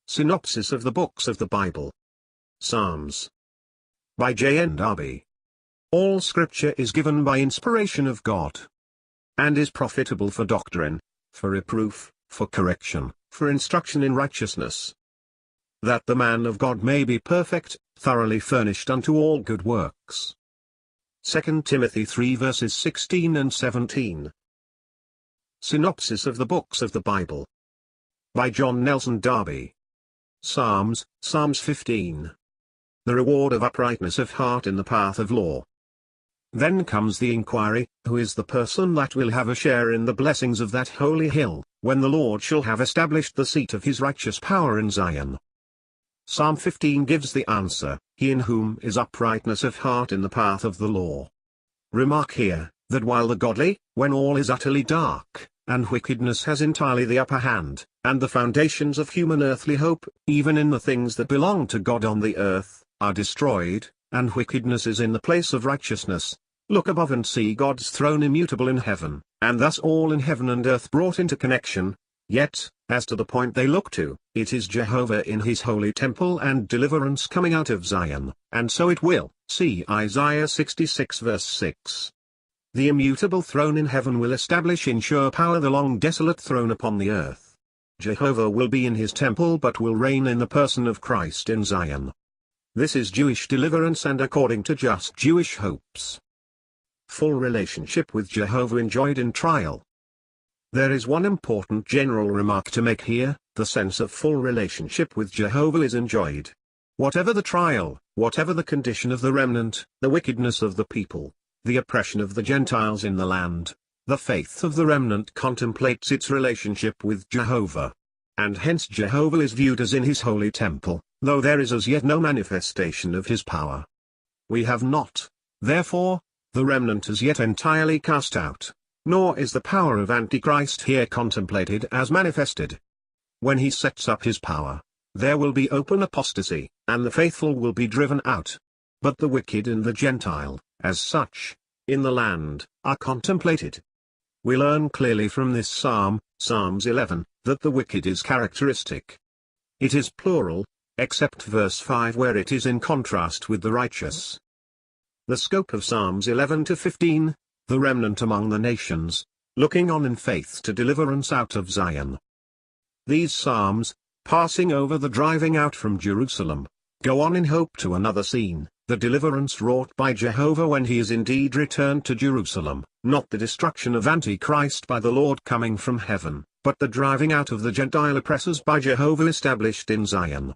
Synopsis of the Books of the Bible. Psalms. By JND Darby. All Scripture is given by inspiration of God, and is profitable for doctrine, for reproof, for correction, for instruction in righteousness, that the man of God may be perfect, thoroughly furnished unto all good works. 2 Timothy 3 verses 16 and 17. Synopsis of the Books of the Bible. By John Nelson Darby. Psalms 15. The reward of uprightness of heart in the path of law. Then comes the inquiry, who is the person that will have a share in the blessings of that holy hill, when the Lord shall have established the seat of his righteous power in Zion? Psalm 15 gives the answer, he in whom is uprightness of heart in the path of the law. Remark here, that while the godly, when all is utterly dark, and wickedness has entirely the upper hand, and the foundations of human earthly hope, even in the things that belong to God on the earth, are destroyed, and wickedness is in the place of righteousness, look above and see God's throne immutable in heaven, and thus all in heaven and earth brought into connection. Yet, as to the point they look to, it is Jehovah in his holy temple and deliverance coming out of Zion, and so it will. See Isaiah 66 verse 6. The immutable throne in heaven will establish in sure power the long desolate throne upon the earth. Jehovah will be in his temple but will reign in the person of Christ in Zion. This is Jewish deliverance and according to just Jewish hopes. Full relationship with Jehovah enjoyed in trial. There is one important general remark to make here, the sense of full relationship with Jehovah is enjoyed. Whatever the trial, whatever the condition of the remnant, the wickedness of the people, the oppression of the Gentiles in the land, the faith of the remnant contemplates its relationship with Jehovah. And hence Jehovah is viewed as in his holy temple, though there is as yet no manifestation of his power. We have not, therefore, the remnant as yet entirely cast out, nor is the power of Antichrist here contemplated as manifested. When he sets up his power, there will be open apostasy, and the faithful will be driven out. But the wicked and the Gentile, as such, in the land, are contemplated. We learn clearly from this psalm, Psalms 11, that the wicked is characteristic. It is plural, except verse 5 where it is in contrast with the righteous. The scope of Psalms 11 to 15, the remnant among the nations, looking on in faith to deliverance out of Zion. These psalms, passing over the driving out from Jerusalem, go on in hope to another scene, the deliverance wrought by Jehovah when he is indeed returned to Jerusalem, not the destruction of Antichrist by the Lord coming from heaven, but the driving out of the Gentile oppressors by Jehovah established in Zion.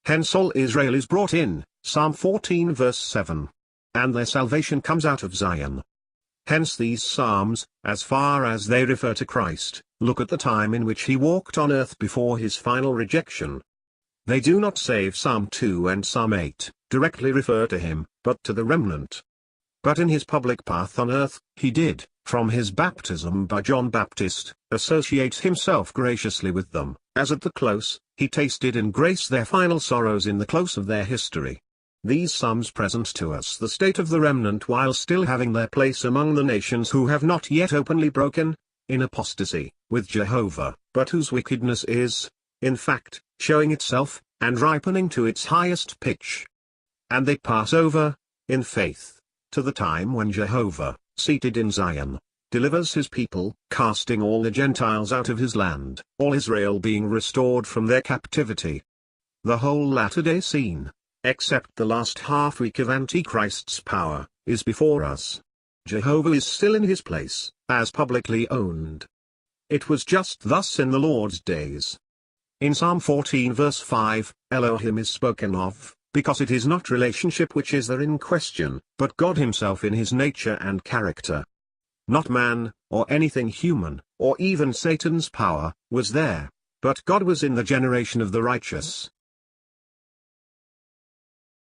Hence all Israel is brought in, Psalm 14 verse 7. And their salvation comes out of Zion. Hence these psalms, as far as they refer to Christ, look at the time in which he walked on earth before his final rejection. They do not save Psalm 2 and Psalm 8, directly refer to him, but to the remnant. But in his public path on earth, he did, from his baptism by John Baptist, associate himself graciously with them, as at the close, he tasted in grace their final sorrows in the close of their history. These psalms present to us the state of the remnant while still having their place among the nations who have not yet openly broken, in apostasy, with Jehovah, but whose wickedness is, in fact, showing itself, and ripening to its highest pitch. And they pass over, in faith, to the time when Jehovah, seated in Zion, delivers his people, casting all the Gentiles out of his land, all Israel being restored from their captivity. The whole latter-day scene, except the last half-week of Antichrist's power, is before us. Jehovah is still in his place, as publicly owned. It was just thus in the Lord's days. In Psalm 14 verse 5, Elohim is spoken of, because it is not relationship which is there in question, but God himself in his nature and character. Not man, or anything human, or even Satan's power, was there, but God was in the generation of the righteous,